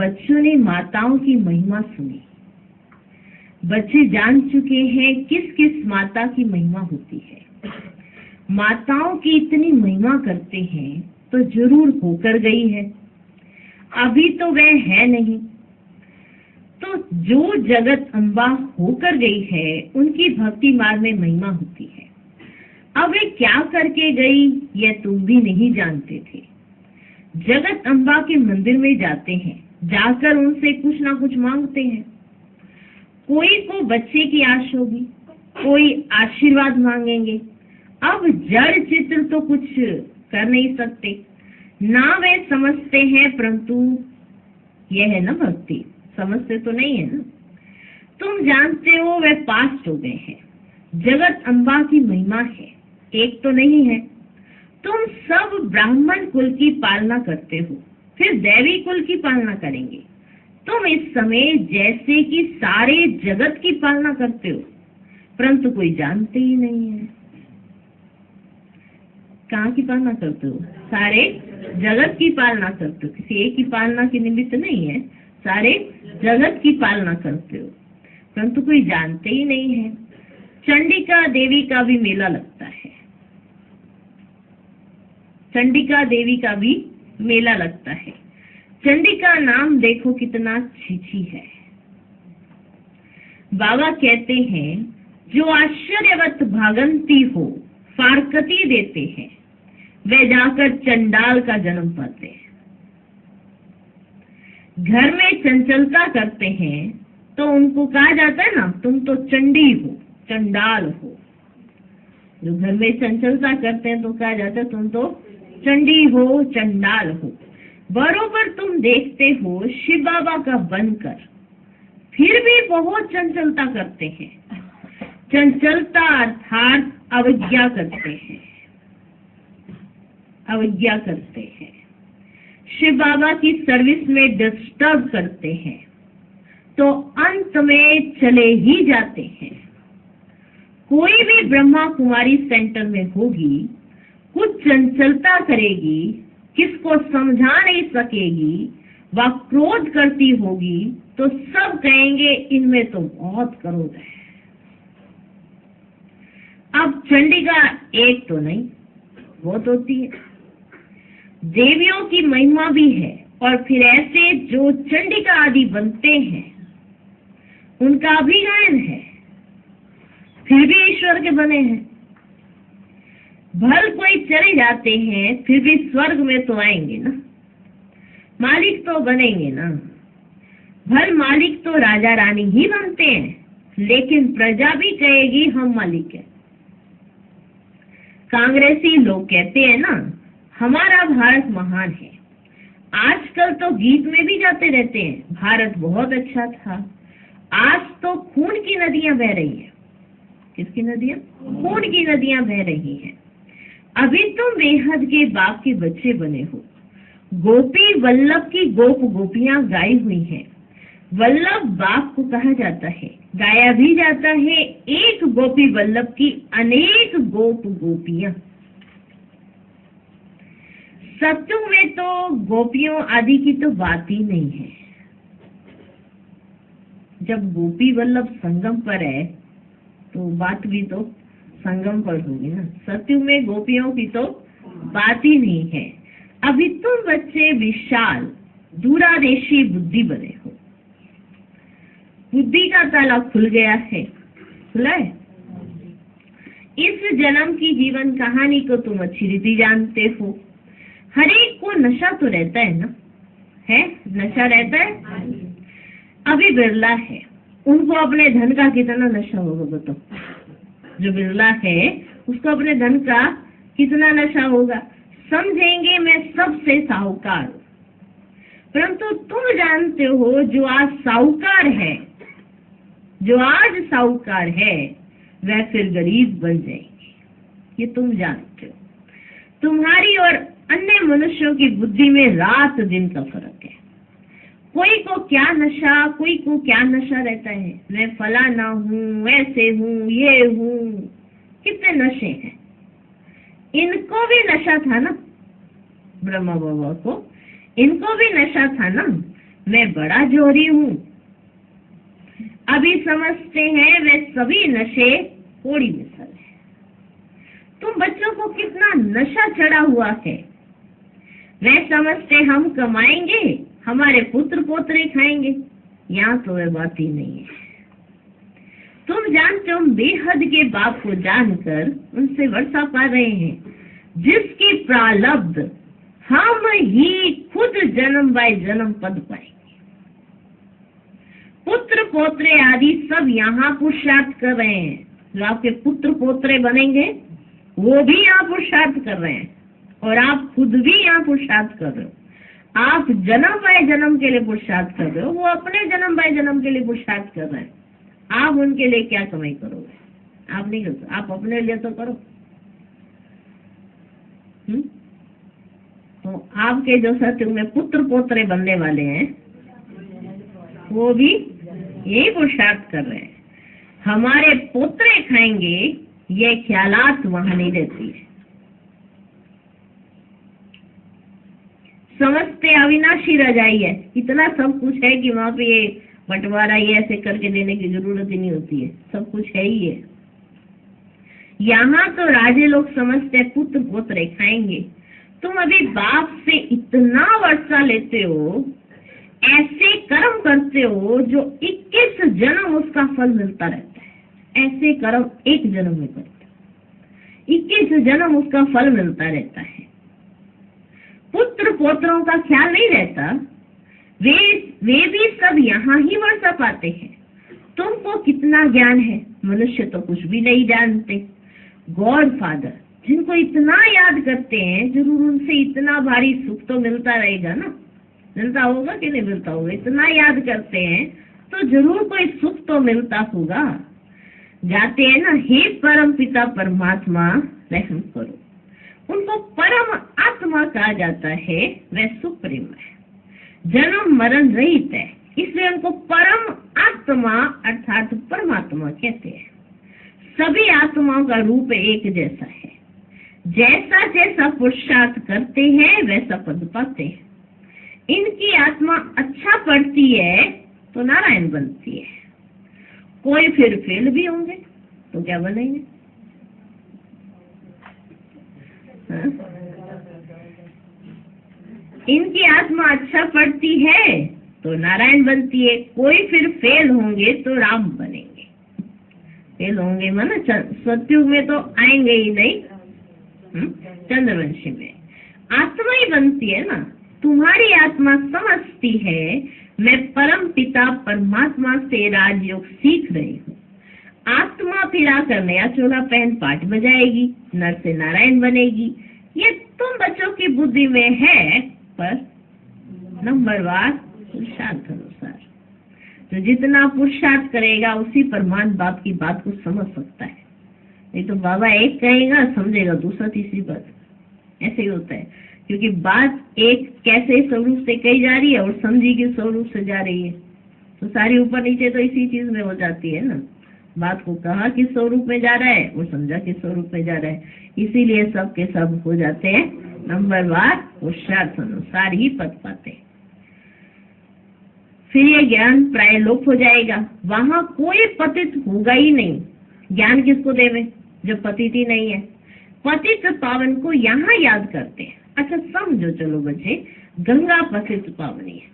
बच्चों ने माताओं की महिमा सुनी। बच्चे जान चुके हैं किस किस माता की महिमा होती है। माताओं की इतनी महिमा करते हैं तो जरूर होकर गई है, अभी तो वह है नहीं। तो जो जगत अम्बा होकर गई है उनकी भक्ति मार्ग में महिमा होती है। अब वे क्या करके गई यह तुम भी नहीं जानते थे। जगत अम्बा के मंदिर में जाते हैं, जाकर उनसे कुछ ना कुछ मांगते हैं। कोई को बच्चे की आश होगी, कोई आशीर्वाद मांगेंगे। अब जड़ चित्र तो कुछ कर नहीं सकते, ना वे समझते हैं, परंतु यह है ना भक्ति, समझते तो नहीं है ना। तुम जानते हो वे पास्ट हो गए हैं। जगत अम्बा की महिमा है, एक तो नहीं है। तुम सब ब्राह्मण कुल की पालना करते हो, फिर दैवी कुल की पालना करेंगे। तुम इस समय जैसे कि सारे जगत की पालना करते हो, परंतु कोई जानते ही नहीं है। कहाँ की पालना करते हो? सारे जगत की पालना करते हो, किसी एक की पालना के निमित्त नहीं है, सारे जगत की पालना करते हो, परंतु कोई जानते ही नहीं है। चंडिका देवी का भी मेला लगता है, चंडिका देवी का भी मेला लगता है। चंडिका नाम देखो कितना छीछी है। बाबा कहते हैं जो आश्चर्यवत भागंती हो फारकती देते हैं, वे जाकर चंडाल का जन्म पाते हैं। घर में चंचलता करते हैं तो उनको कहा जाता है ना, तुम तो चंडी हो, चंडाल हो। जो घर में चंचलता करते हैं तो कहा जाता है तुम तो चंडी हो, चंडाल हो। बरोबर तुम देखते हो शिव बाबा का बनकर फिर भी बहुत चंचलता करते हैं। चंचलता अर्थात अवज्ञा करते हैं, अवज्ञा करते हैं। शिव बाबा की सर्विस में डिस्टर्ब करते हैं तो अंत में चले ही जाते हैं। कोई भी ब्रह्मा कुमारी सेंटर में होगी, कुछ चंचलता करेगी, किसको समझा नहीं सकेगी, वह क्रोध करती होगी तो सब कहेंगे इनमें तो बहुत क्रोध है। अब चंडिका एक तो नहीं, बहुत होती है। देवियों की महिमा भी है, और फिर ऐसे जो चंडिका आदि बनते हैं उनका भी गायन है, फिर भी ईश्वर के बने हैं। भल कोई चले जाते हैं फिर भी स्वर्ग में तो आएंगे ना, मालिक तो बनेंगे ना। भल मालिक तो राजा रानी ही बनते हैं, लेकिन प्रजा भी कहेगी हम मालिक हैं। कांग्रेसी लोग कहते हैं ना हमारा भारत महान है। आजकल तो गीत में भी गाते रहते हैं भारत बहुत अच्छा था। आज तो खून की नदियां बह रही हैं। किसकी नदियां? खून की नदियां बह रही हैं। अभी तुम बेहद के बाप के बच्चे बने हो। गोपी वल्लभ की गोप गोपियां गाई हुई हैं। वल्लभ बाप को कहा जाता है, गाया भी जाता है एक गोपी वल्लभ की अनेक गोप गोपियां। सत्युग में तो गोपियों आदि की तो बात ही नहीं है। जब गोपी वल्लभ संगम पर है तो बात भी तो संगम पर होगी ना। सत्युग में गोपियों की तो बात ही नहीं है। अभी तुम बच्चे विशाल दूरादेशी बुद्धि बने हो। बुद्धि का ताला खुल गया है, खुला है। इस जन्म की जीवन कहानी को तुम अच्छी रीति जानते हो। हर एक को नशा तो रहता है ना, है नशा रहता है। अभी बिरला है, उनको अपने धन का कितना नशा होगा बताओ। जो बिरला है उसको अपने धन का कितना नशा होगा। समझेंगे मैं सबसे साहूकार हूं, परंतु तुम जानते हो जो आज साहूकार है, जो आज साहूकार है वह फिर गरीब बन जाएंगे। ये तुम जानते हो। तुम्हारी और अन्य मनुष्यों की बुद्धि में रात दिन का फर्क है। कोई को क्या नशा, कोई को क्या नशा रहता है। मैं फलाना हूँ, ऐसे हूँ, ये हूँ, कितने नशे हैं। इनको भी नशा था ना, ब्रह्मा बाबा को इनको भी नशा था ना। मैं बड़ा जोहरी हूँ। अभी समझते हैं वे सभी नशे कोड़ी मिसल है। तुम बच्चों को कितना नशा चढ़ा हुआ है। वे समझते हम कमाएंगे, हमारे पुत्र पोतरे खाएंगे। यहाँ तो वह बात ही नहीं है। तुम जानते हो बेहद के बाप को जानकर उनसे वर्षा पा रहे हैं, जिसकी प्रारब्ध हम ही खुद जन्म बाय जन्म पद पाएंगे। पुत्र पोतरे आदि सब यहाँ पुरुषार्थ कर रहे हैं। जो आपके पुत्र पोतरे बनेंगे वो भी यहाँ पुरुषार्थ कर रहे हैं, और आप खुद भी यहाँ पुरुषार्थ कर रहे हो। आप जन्म बाय जन्म के लिए पुरुषार्थ कर रहे हो, वो अपने जन्म बाय जन्म के लिए पुरुषार्थ कर रहे हैं। आप उनके लिए क्या कमाई करोगे? आप नहीं कर सकते। आप अपने लिए तो करो। तो आपके जो सत्युग में पुत्र पोतरे बनने वाले हैं वो भी यही पुरुषार्थ कर रहे हैं। हमारे पोतरे खाएंगे, ये ख्यालात वहां नहीं रहती है। समझते अविनाशी रजाई है। इतना सब कुछ है कि वहां पे ये बंटवारा ये ऐसे करके देने की जरूरत ही नहीं होती है। सब कुछ है ही है। यहाँ तो राजे लोग समझते पुत्र पोतरे खाएंगे। तुम अभी बाप से इतना वर्षा लेते हो, ऐसे कर्म करते हो जो 21 जन्म उसका फल मिलता रहता है। ऐसे कर्म एक जन्म में करते, 21 जन्म उसका फल मिलता रहता है। पुत्र पोत्रों का ख्याल नहीं रहता। वे भी सब यहाँ ही वर्षा पाते हैं। तुमको कितना ज्ञान है, मनुष्य तो कुछ भी नहीं जानते। गॉड फादर जिनको इतना याद करते हैं, जरूर उनसे इतना भारी सुख तो मिलता रहेगा ना। मिलता होगा कि नहीं मिलता होगा? इतना याद करते हैं तो जरूर कोई सुख तो मिलता होगा। जाते हैं ना, हे परम पिता परमात्मा रहम करो। उनको परम आत्मा कहा जाता है। वह सुप्रीम है, जन्म मरण रहित है, इसलिए उनको परम आत्मा अर्थात परमात्मा कहते हैं। सभी आत्माओं का रूप एक जैसा है। जैसा जैसा पुरुषार्थ करते हैं वैसा पद पाते हैं। इनकी आत्मा अच्छा पढ़ती है तो नारायण बनती है। कोई फिर फेल भी होंगे तो क्या बनेंगे? हाँ? इनकी आत्मा अच्छा पढ़ती है तो नारायण बनती है। कोई फिर फेल होंगे तो राम बनेंगे। फेल होंगे माना सतयुग में तो आएंगे ही नहीं, चंद्रवंशी में आत्मा ही बनती है ना। तुम्हारी आत्मा समझती है मैं परम पिता परमात्मा से राजयोग सीख रही हूँ। आत्मा फिर आकर नया चोला पहन पाठ बजाएगी, नर से नारायण बनेगी। ये तुम बच्चों की बुद्धि में है, पर नंबरवार पुरुषार्थ अनुसार। तो जितना पुरुषार्थ करेगा उसी परमान बाप की बात को समझ सकता है। नहीं तो बाबा एक कहेगा समझेगा दूसरा तीसरी बात। ऐसे ही होता है, क्योंकि बात एक कैसे स्वरूप से कही जा रही है और समझी किस स्वरूप से जा रही है। तो सारी ऊपर नीचे तो इसी चीज में हो जाती है ना। बात को कहा किस स्वरूप में जा रहा है और समझा किस स्वरूप में जा रहा है। इसीलिए सब के सब हो जाते हैं नंबरवार पुरुषार्थ अनुसार ही पद पाते। फिर ये ज्ञान प्राय लोप हो जाएगा। वहां कोई पतित होगा ही नहीं। ज्ञान किसको देवे जब पतित ही नहीं है? पतित पावन को यहाँ याद करते हैं। अच्छा समझो, चलो बच्चे, गंगा पतित पावनी है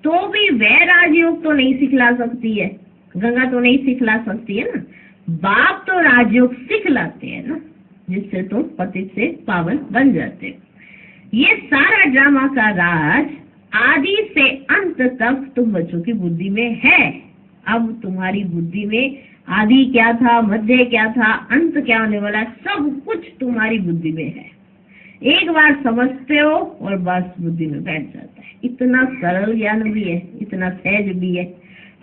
तो भी वह राजयोग तो नहीं सिखला सकती है। गंगा तो नहीं सिखला सकती है ना। बाप तो राजयोग सिखलाते हैं ना, जिससे तुम पतित से पावन बन जाते हो। ये सारा ड्रामा का राज आदि से अंत तक तुम बच्चों की बुद्धि में है। अब तुम्हारी बुद्धि में आदि क्या था, मध्य क्या था, अंत क्या होने वाला, सब कुछ तुम्हारी बुद्धि में है। एक बार समझते हो और बस बुद्धि में बैठ जाता है। इतना सरल ज्ञान भी है, इतना सहज भी है,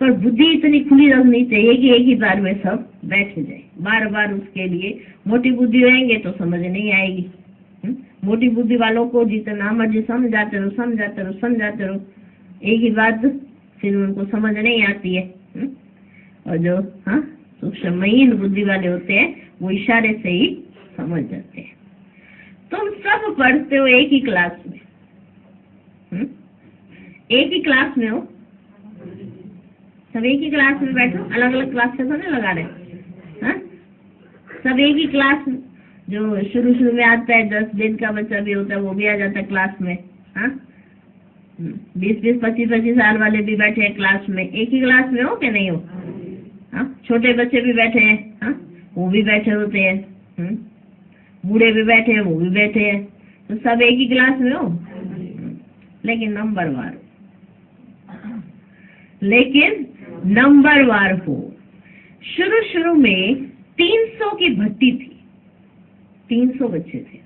पर बुद्धि इतनी खुली रखनी चाहिए कि एक ही बार में सब बैठ जाए। बार बार उसके लिए मोटी बुद्धि रहेंगे तो समझ नहीं आएगी। मोटी बुद्धि वालों को जितना मर्जी समझाते रहो समझाते रहो समझाते रहो, एक ही बात फिर उनको समझ नहीं आती है। और जो सूक्ष्म बुद्धि वाले होते हैं वो इशारे से ही समझ जाते हैं। तुम सब पढ़ते हो एक ही क्लास में, एक ही क्लास में हो, सब एक ही क्लास में बैठो, अलग अलग क्लास से तो नहीं लगा रहे, हाँ? सब एक ही क्लास में। जो शुरू शुरू में आता है 10 दिन का बच्चा भी होता है, वो भी आ जाता है क्लास में, हाँ? 20-20, 25-25 साल वाले भी बैठे हैं क्लास में। एक ही क्लास में हो कि नहीं हो, हाँ? छोटे बच्चे भी बैठे हैं, हाँ? वो भी बैठे होते हैं, बूढ़े भी बैठे हैं, वो भी बैठे हैं, तो सब एक ही क्लास में हो, लेकिन नंबरवार हो। शुरू शुरू में 300 की भट्टी थी, 300 बच्चे थे,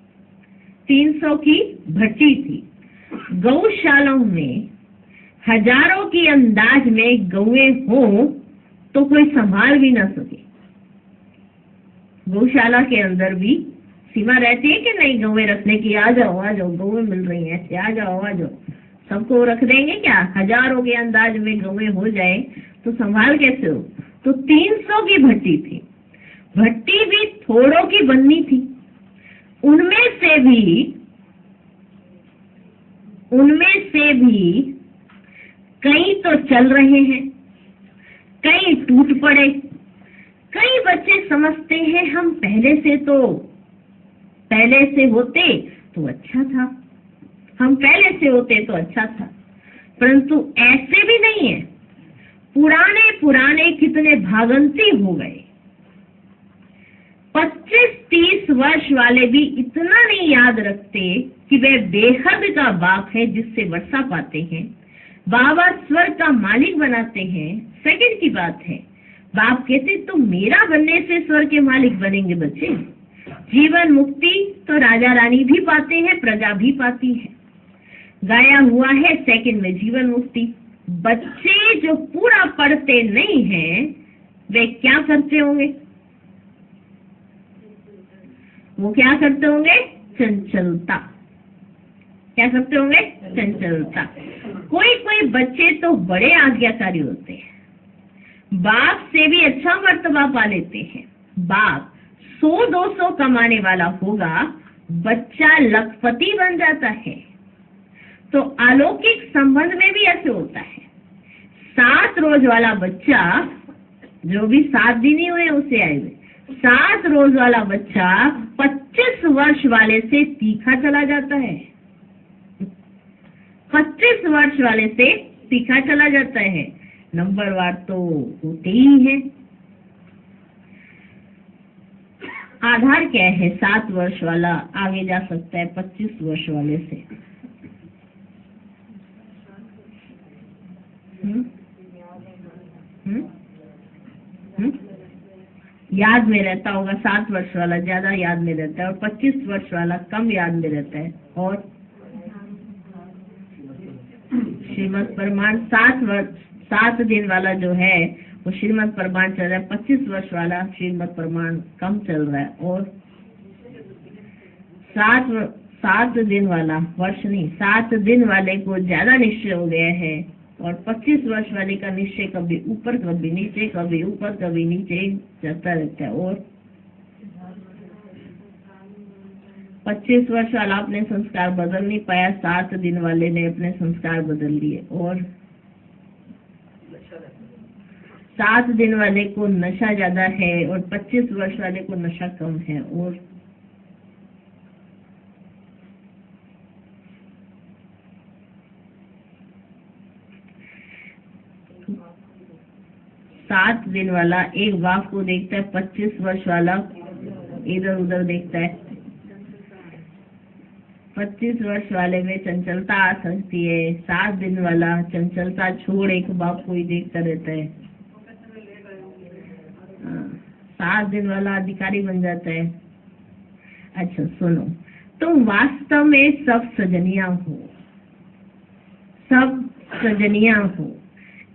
300 की भट्टी थी। गौशालाओं में हजारों की अंदाज में गौएं हो तो कोई संभाल भी ना सके। गौशाला के अंदर भी सीमा रहती है कि नहीं गौएं रखने की, आ जाओ गौएं मिल रही हैं, ऐसे आ जाओ, सबको रख देंगे क्या? हजारों के अंदाज में गौएं हो जाए तो संभाल कैसे हो? तो 300 की भट्टी थी। भट्टी भी थोड़ों की बननी थी, उनमें से भी कई तो चल रहे हैं, कई टूट पड़े। कई बच्चे समझते हैं हम पहले से होते तो अच्छा था, हम पहले से होते तो अच्छा था, परंतु ऐसे भी नहीं है। पुराने कितने भागंती हो गए। 25-30 वर्ष वाले भी इतना नहीं याद रखते कि वह बेहद का बाप है जिससे वर्षा पाते हैं, बाबा स्वर्ग का मालिक बनाते हैं। सेकंड की बात है, बाप कहते तुम मेरा बनने से स्वर्ग के मालिक बनेंगे बच्चे। जीवन मुक्ति तो राजा रानी भी पाते हैं, प्रजा भी पाती है। गाया हुआ है सेकंड में जीवन मुक्ति। बच्चे जो पूरा पढ़ते नहीं हैं वे क्या करते होंगे? वो क्या करते होंगे? चंचलता। क्या करते होंगे? चंचलता। कोई बच्चे तो बड़े आज्ञाकारी होते हैं, बाप से भी अच्छा मर्तबा पा लेते हैं। बाप 100-200 कमाने वाला होगा, बच्चा लखपति बन जाता है। तो अलौकिक संबंध में भी ऐसे होता है। 7 रोज वाला बच्चा, जो भी 7 दिन ही हुए उसे आए हुए, 7 रोज वाला बच्चा 25 वर्ष वाले से तीखा चला जाता है। 25 वर्ष वाले से तीखा चला जाता है। नंबरवार तो होते ही है। आधार क्या है? 7 वर्ष वाला आगे जा सकता है 25 वर्ष वाले से। याद में रहता होगा। 7 वर्ष वाला ज्यादा याद में रहता है और 25 वर्ष वाला कम याद में रहता है। और श्रीमद् प्रमाण 7 दिन वाला जो है वो श्रीमद् प्रमाण चल रहा है, 25 वर्ष वाला श्रीमद् प्रमाण कम चल रहा है। और 7 दिन वाला, वर्ष नहीं, 7 दिन वाले को ज्यादा निश्चय हो गया है और 25 वर्ष वाले का निश्चय कभी ऊपर कभी नीचे, कभी ऊपर कभी नीचे चलता रहता है। और 25 वर्ष वाला अपने संस्कार बदल नहीं पाया, 7 दिन वाले ने अपने संस्कार बदल लिए। और 7 दिन वाले को नशा ज्यादा है और 25 वर्ष वाले को नशा कम है। और सात दिन वाला एक बाप को देखता है, 25 वर्ष वाला इधर उधर देखता है। 25 वर्ष वाले में चंचलता आ सकती है, 7 दिन वाला चंचलता छोड़ एक बाप को ही देखता रहता है। 7 दिन वाला अधिकारी बन जाता है। अच्छा सुनो, तुम वास्तव में सब सजनिया हो,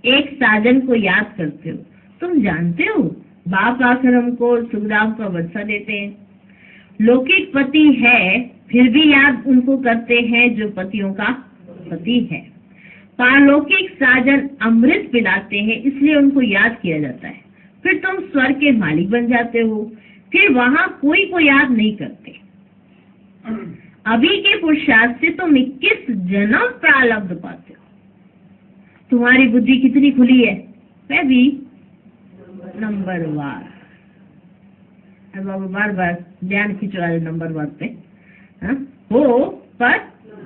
एक साजन को याद करते हो। तुम जानते हो बाप आकर हमको सुखदाम का वर्षा देते हैं। लौकिक पति है फिर भी याद उनको करते हैं जो पतियों का पति है। पारलौकिक साजन अमृत पिलाते हैं इसलिए उनको याद किया जाता है। फिर तुम स्वर्ग के मालिक बन जाते हो, फिर वहां कोई को याद नहीं करते। अभी के पुरुषार्थ से तुम 21 जन्म प्रारब्ध पाते हो। तुम्हारी बुद्धि कितनी खुली है? वह भी नंबरवार। अब बाबा बार बार ध्यान खिंचवा रहे नंबरवार पे। हाँ? हो पर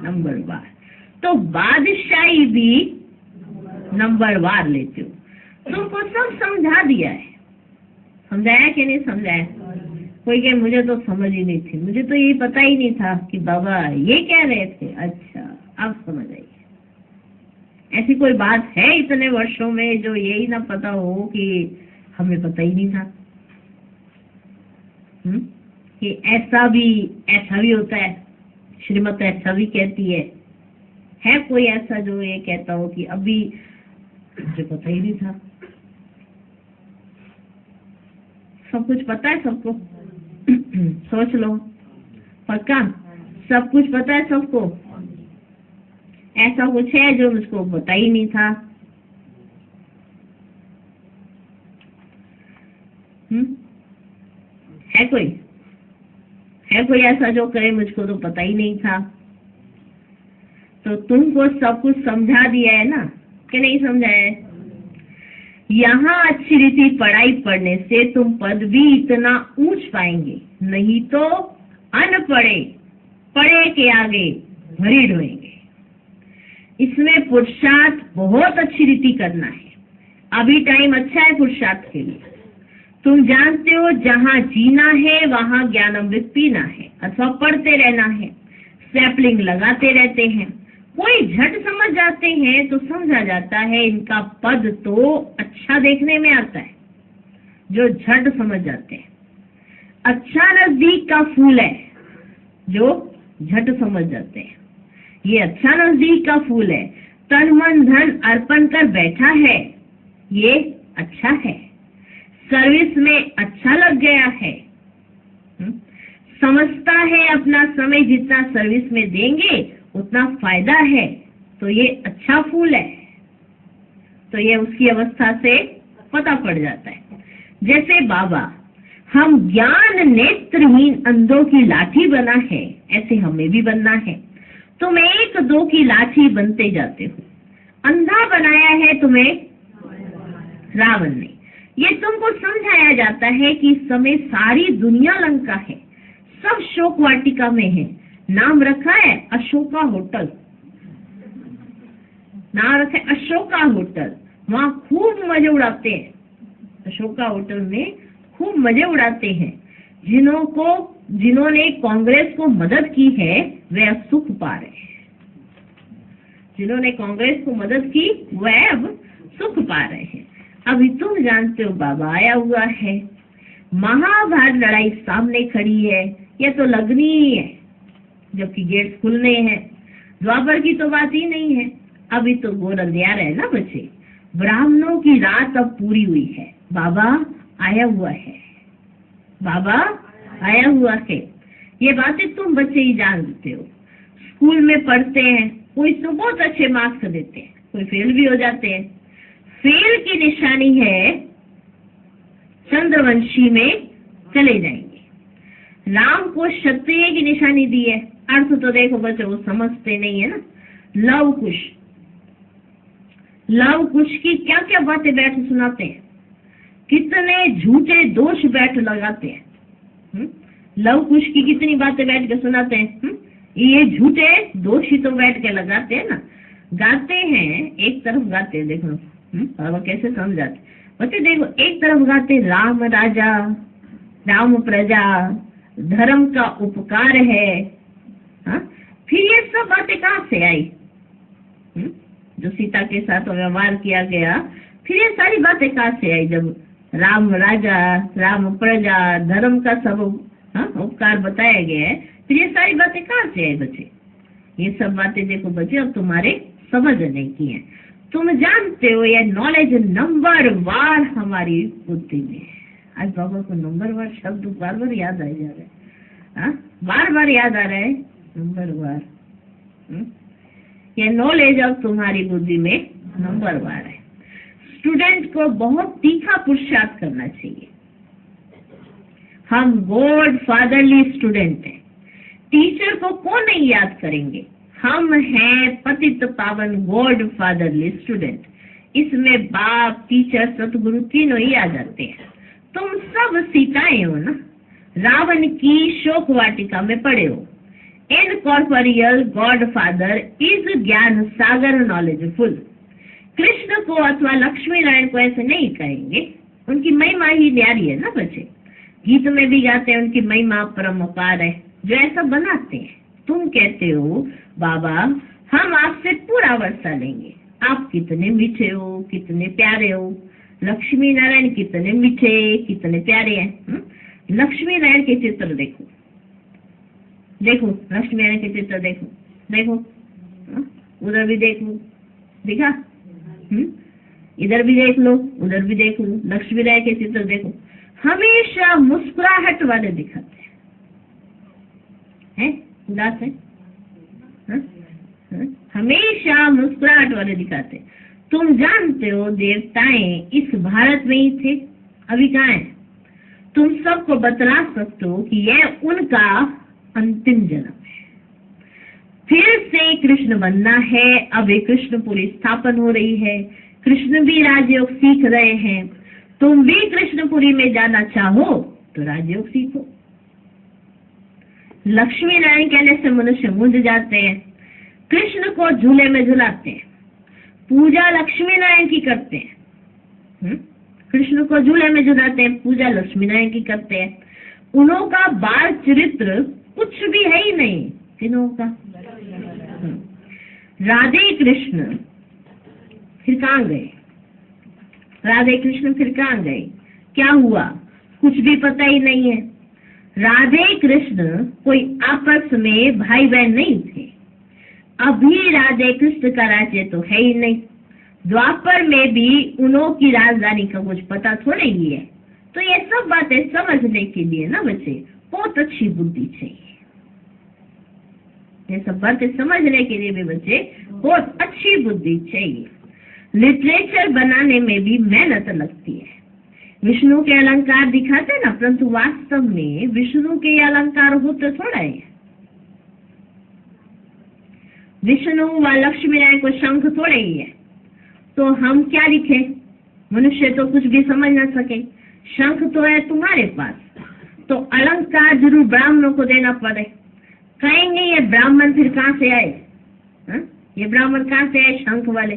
नंबरवार। तो बादशाही भी नंबरवार लेते हो। तुमको सब समझा दिया है। समझाया कि नहीं समझाया? कोई कहे मुझे तो समझ ही नहीं थी, मुझे तो ये पता ही नहीं था कि बाबा ये कह रहे थे। अच्छा, अब समझ आई। ऐसी कोई बात है इतने वर्षों में जो यही ना पता हो कि हमें पता ही नहीं था कि ऐसा भी होता है। श्रीमत ऐसा भी कहती है कोई ऐसा जो ये कहता हो कि अभी मुझे पता ही नहीं था? सब कुछ पता है सबको। सोच लो, पक्का सब कुछ पता है सबको। ऐसा कुछ है जो मुझको पता ही नहीं था? है कोई ऐसा जो कहे मुझको तो पता ही नहीं था? तो तुमको सब कुछ समझा दिया है ना, कि नहीं समझाया है? यहाँ अच्छी रीति पढ़ाई पढ़ने से तुम पद भी इतना ऊंच पाएंगे, नहीं तो अनपढ़े पढ़े के आगे भरी ढोएंगे। इसमें पुरुषार्थ बहुत अच्छी रीति करना है। अभी टाइम अच्छा है पुरुषार्थ के लिए। तुम जानते हो जहाँ जीना है वहाँ ज्ञानामृत पीना है अथवा पढ़ते रहना है। सैपलिंग लगाते रहते हैं। कोई झट समझ जाते हैं तो समझा जाता है इनका पद तो अच्छा देखने में आता है, जो झट समझ जाते हैं। अच्छा नजदीक का फूल है जो झट समझ जाते हैं। ये अच्छा नजदीक का फूल है, तन मन धन अर्पण कर बैठा है, ये अच्छा है। सर्विस में अच्छा लग गया है, समझता है अपना समय जितना सर्विस में देंगे उतना फायदा है, तो ये अच्छा फूल है। तो ये उसकी अवस्था से पता पड़ जाता है। जैसे बाबा हम ज्ञान नेत्रहीन अंधों की लाठी बना है, ऐसे हमें भी बनना है। तुम एक दो की लाठी बनते जाते हो। अंधा बनाया है तुम्हें रावण ने। ये तुमको समझाया जाता है कि इस समय सारी दुनिया लंका है, सब शोक वाटिका में है। नाम रखा है अशोका होटल, नाम रखा है अशोका होटल। वहाँ खूब मजे उड़ाते हैं। अशोका होटल में खूब मजे उड़ाते हैं। जिन्होंने कांग्रेस को मदद की है वे अब सुख पा रहे हैं। जिन्होंने कांग्रेस को मदद की वह अब सुख पा रहे हैं। अभी तुम जानते हो बाबा आया हुआ है, महाभारत लड़ाई सामने खड़ी है, यह तो लगनी ही है, जबकि गेट खुलने हैं। द्वापर की तो बात ही नहीं है। अभी तो घोर अंधियार है ना बच्चे। ब्राह्मणों की रात अब पूरी हुई है। बाबा आया हुआ है, बाबा आया हुआ है। ये बातें तुम बच्चे ही जानते हो। स्कूल में पढ़ते हैं, कोई तो बहुत अच्छे मार्क्स देते हैं, कोई फेल भी हो जाते हैं। फेल की निशानी है चंद्रवंशी में चले जाएंगे। राम को क्षत्रिय की निशानी दी है। अर्थ तो देखो बच्चों वो समझते नहीं है ना। लव कुश की क्या क्या बातें बैठ सुनाते हैं, कितने झूठे दोष बैठ लगाते हैं। लव कुश की कितनी बातें बैठ के सुनाते हैं। ये झूठे दोष ही तो बैठ के लगाते हैं ना। गाते हैं, एक तरफ गाते हैं, देखो बाबा कैसे समझाते बच्चे। देखो एक तरफ गाते राम राजा राम प्रजा धर्म का उपकार है। फिर ये सब बातें कहाँ से आई? जो सीता के साथ व्यवहार किया गया, फिर ये सारी बातें कहाँ से आई? जब राम राजा राम प्रजा धर्म का सब उपकार बताया गया है, फिर ये सारी बातें कहाँ से आई बच्चे? ये सब बातें देखो बच्चे अब तुम्हारे समझने की है। तुम जानते हो ये नॉलेज नंबर वार हमारी बुद्धि में। आज बाबा को नंबर वार शब्द बार बार याद आ जा रहा है। बार बार याद आ रहा है नंबर वार। ये नॉलेज अब तुम्हारी बुद्धि में नंबर वार है। स्टूडेंट को बहुत तीखा पुरुषार्थ करना चाहिए। हम गॉड फादरली स्टूडेंट हैं। टीचर को कौन नहीं याद करेंगे? हम हैं पतित पावन गॉड फादरली स्टूडेंट। इसमें बाप, टीचर, सतगुरु तीनों ही आ जाते हैं। तुम सब सीताएं हो ना, रावण की शोक वाटिका में पड़े हो। इनकॉर्पोरियल गॉड फादर इज ज्ञान सागर नॉलेजफुल। कृष्ण को अथवा लक्ष्मी नारायण को ऐसे नहीं कहेंगे, उनकी महिमा ही न्यारी है ना बच्चे। गीत में भी गाते हैं उनकी महिमा परम अपार है, जो ऐसा बनाते हैं। तुम कहते हो बाबा हम आपसे पूरा वर्षा लेंगे, आप कितने मीठे हो, कितने प्यारे हो। लक्ष्मी नारायण कितने मीठे, कितने प्यारे हैं। लक्ष्मी नारायण के चित्र देखो, देखो लक्ष्मी नारायण के चित्र देखो, देखो उधर भी देख लो, देखा? इधर भी देख लो, उधर भी देख लो, लक्ष्मी नारायण के चित्र देखो, हमेशा मुस्कुराहट वाले दिखाते हैं, उदास है? हमेशा मुस्कुराहट वाले दिखाते हैं। तुम जानते हो देवताएं इस भारत में ही थे, अभी कहाँ है? तुम सबको बतला सकते हो कि यह उनका अंतिम जन्म है। फिर से कृष्ण बनना है। अब एक कृष्णपुरी स्थापन हो रही है, कृष्ण भी राजयोग सीख रहे हैं। तुम भी कृष्णपुरी में जाना चाहो तो राजयोग सीखो। लक्ष्मी नारायण कहने से मनुष्य मुझ जाते हैं, कृष्ण को झूले में झुलाते हैं, पूजा लक्ष्मी नारायण की करते हैं। कृष्ण को झूले में झुलाते हैं, पूजा लक्ष्मी नारायण की करते हैं। उन्हों का बाल चरित्र कुछ भी है ही नहीं, किन्हों का? राधे कृष्ण फिर कहाँ गए? राधे कृष्ण फिर कहाँ गए? क्या हुआ? कुछ भी पता ही नहीं है। राधे कृष्ण कोई आपस में भाई बहन नहीं थे। अभी राधे कृष्ण का राज्य तो है ही नहीं। द्वापर में भी उन्हों की राजधानी का कुछ पता थोड़ा ही है। तो ये सब बातें समझने के लिए ना बच्चे बहुत अच्छी बुद्धि चाहिए। ये सब बातें समझने के लिए भी बच्चे बहुत अच्छी बुद्धि चाहिए। लिटरेचर बनाने में भी मेहनत लगती है। विष्णु के अलंकार दिखाते ना, परंतु वास्तव में विष्णु के अलंकार होते थोड़ा है। विष्णु व लक्ष्मी नारायण को शंख थोड़े ही है, तो हम क्या लिखे? मनुष्य तो कुछ भी समझ ना सके। शंख तो है तुम्हारे पास, तो अलंकार जरूर ब्राह्मणों को देना पड़े। कहेंगे ये ब्राह्मण फिर कहाँ से आए? ये ब्राह्मण कहाँ से आए शंख वाले?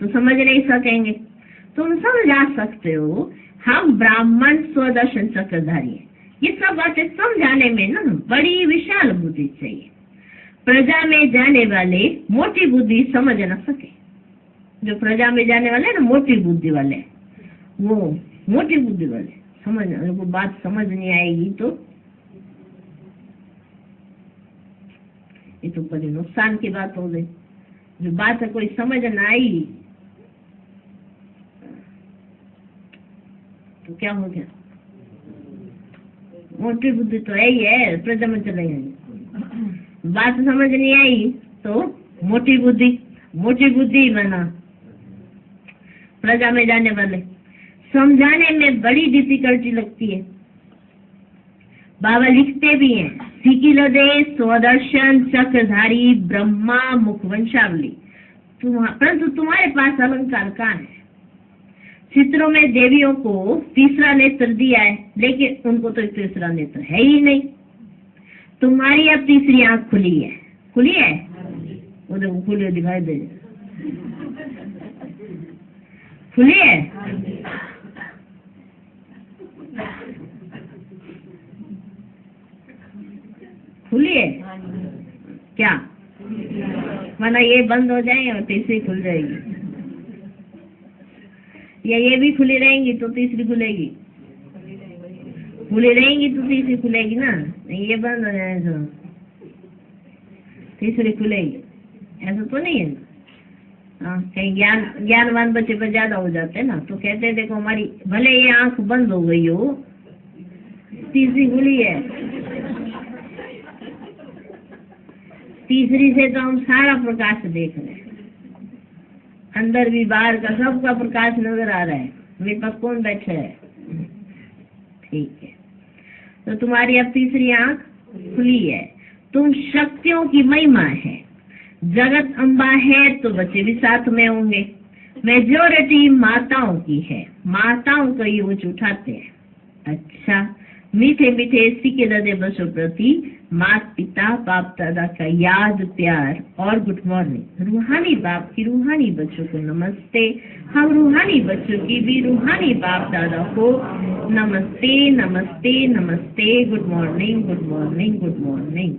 तो समझ नहीं सकेंगे। तुम समझा सकते हो हम ब्राह्मण स्वदर्शन चक्रधारी है। ये सब बातें समझाने में ना बड़ी विशाल बुद्धि चाहिए। प्रजा में जाने वाले मोटी बुद्धि समझ न सके। जो प्रजा में जाने वाले ना मोटी बुद्धि वाले, वो मोटी बुद्धि वाले समझ, उनको बात समझ नहीं आएगी तो ये तो बड़ी नुकसान की बात हो गई। जो बात है कोई समझ न आई तो क्या हो गया? मोटी बुद्धि तो है ही है, प्रजा में चले गए। बात समझ नहीं आई तो मोटी बुद्धि माना प्रजा में जाने वाले। समझाने में बड़ी डिफिकल्टी लगती है। बाबा लिखते भी हैं, सिकिलदे स्वदर्शन चक्रधारी ब्रह्मा मुखवंशावली। परंतु तुम्हारे पास अलंकार कहाँ है? चित्रों में देवियों को तीसरा नेत्र दिया है, लेकिन उनको तो तीसरा नेत्र है ही नहीं। तुम्हारी अब तीसरी आंख खुली है, खुली है? वो देखो खुली दिखाई दे, खुली है? खुली है क्या? वरना ये बंद हो जाएंगे और तीसरी खुल जाएगी, या ये भी खुली रहेंगी तो तीसरी खुलेगी, खुली रहेंगी तो तीसरी खुलेगी ना। नहीं ये बंद हो जाए तो तीसरी खुलेगी, ऐसा तो नहीं है। हाँ, कहीं ज्ञानवान बच्चे पर ज्यादा हो जाते हैं ना, तो कहते हैं देखो हमारी भले ये आंख बंद हो गई हो, तीसरी खुली है। तीसरी से तो हम सारा प्रकाश देख रहे हैं, अंदर भी बाहर का सबका प्रकाश नजर आ रहा है। मेरे पास कौन बैठा है? ठीक है, तो तुम्हारी अब तीसरी आंख खुली है। तुम शक्तियों की महिमा है। जगत अम्बा है तो बच्चे भी साथ में होंगे। मेजॉरिटी माताओं की है, माताओं का यूज उठाते हैं। अच्छा, मीठे मीठे सीखे दादे बच्चों प्रति माता पिता बाप दादा का याद प्यार और गुड मॉर्निंग। रूहानी बाप की रूहानी बच्चों को नमस्ते। हम रूहानी बच्चों की भी रूहानी बाप दादा को नमस्ते नमस्ते नमस्ते। Good morning good morning good morning.